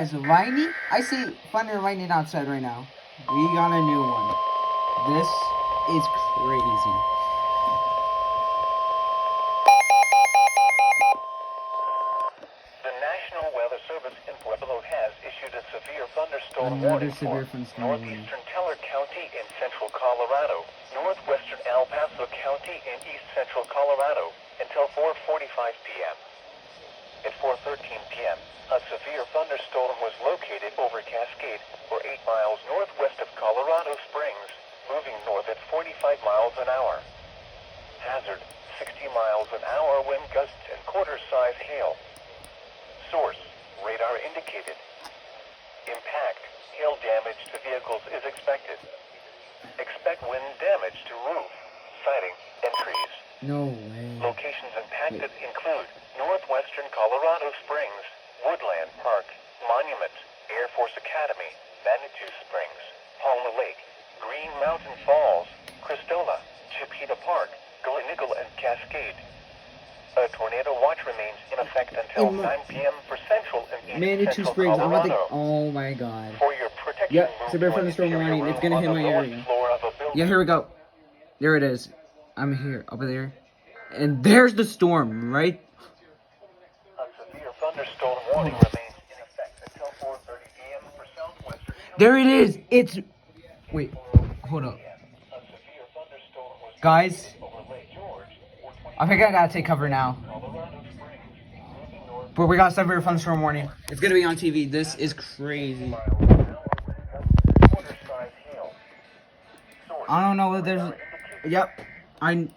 Guys, lightning? I see thunder and lightning outside right now. We got a new one. This is crazy. The National Weather Service in Pueblo has issued a severe thunderstorm warning for northeastern Teller County in central Colorado, northwestern El Paso County in east central Colorado until 4:45 p.m. At 4:13 p.m., a severe thunderstorm was located over Cascade, or 8 miles northwest of Colorado Springs, moving north at 45 miles an hour. Hazard, 60 miles an hour wind gusts and quarter-size hail. Source, radar indicated. Impact, hail damage to vehicles is expected. Expect wind damage to roof, siding, and trees. No way. Locations impacted include northwestern Colorado Springs, Woodland Park, Monument, Air Force Academy, Manitou Springs, Palmer Lake, Green Mountain Falls, Christola, Chipeta Park, Gleneagle, and Cascade. A tornado watch remains in effect until 9 p.m. for central and east Manitou central Springs. I'm about Colorado. to. Oh my god. For your protection, Yep, move severe to an thunderstorm interior warning. It's gonna room hit on my the lowest area. floor of a building. Yeah, here we go. There it is. I'm here, over there. And there's the storm, right? A severe thunderstorm warning remains in effect until 4:30 p.m. for southwestern. There it is. It's. Wait, hold up. A severe thunderstorm was Guys, over Lake George, or 20 I think I gotta take cover now. Colorado Springs, moving north But we got severe thunderstorm warning. It's gonna be on TV. This is crazy. miles an hour with quarter-size hail. Source, I don't know what there's. Yep, I'm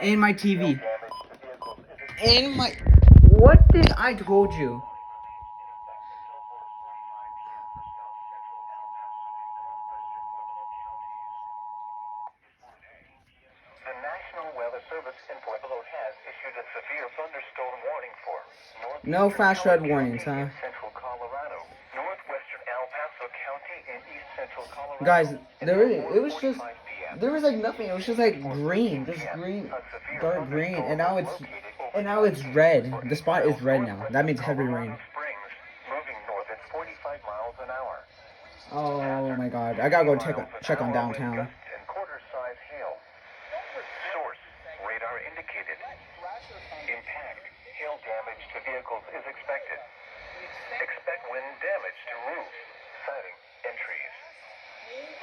in my TV. damage to vehicles is In my. What did I told you? The National Weather Service in Pueblo has issued a severe thunderstorm warning for northeastern No flash flood Teller warnings, County huh? in central Colorado, northwestern El Paso County in east central Colorado. Guys, there until it was just 4:45 p.m. there was like nothing. It was just like green, just green, dark green, and now it's red. The spot is red now. That means heavy rain. Springs, moving north at 45 miles an hour. Oh my god, I gotta go check on downtown. Gusts and quarter-size hail. Source, radar indicated. Impact, hail damage to vehicles is expected. Expect wind damage to roof, siding, and trees.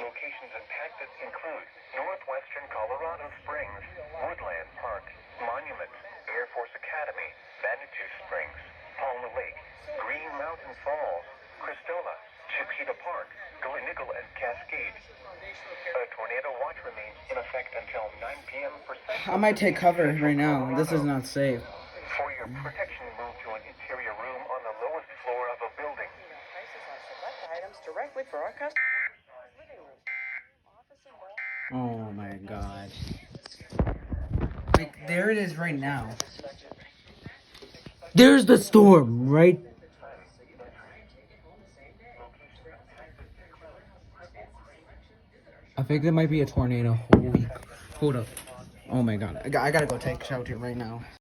Locations impacted include northwestern Colorado Springs, Woodland Park, Monument, Air Force Academy, Manitou Springs, Palmer Lake, Green Mountain Falls, Christola, Chipeta Park, Gleneagle, and Cascade. A tornado watch remains in effect until 9 p.m. for central. I might take cover right now. This is not safe. For your protection, move to an interior room on the lowest floor of a building. Prices on select items directly for our customers. Living room, office and more. Oh my god. Like there it is right now. There's the storm, right? I think there might be a tornado. Holy, hold up. Oh my god. I gotta go take shelter right now.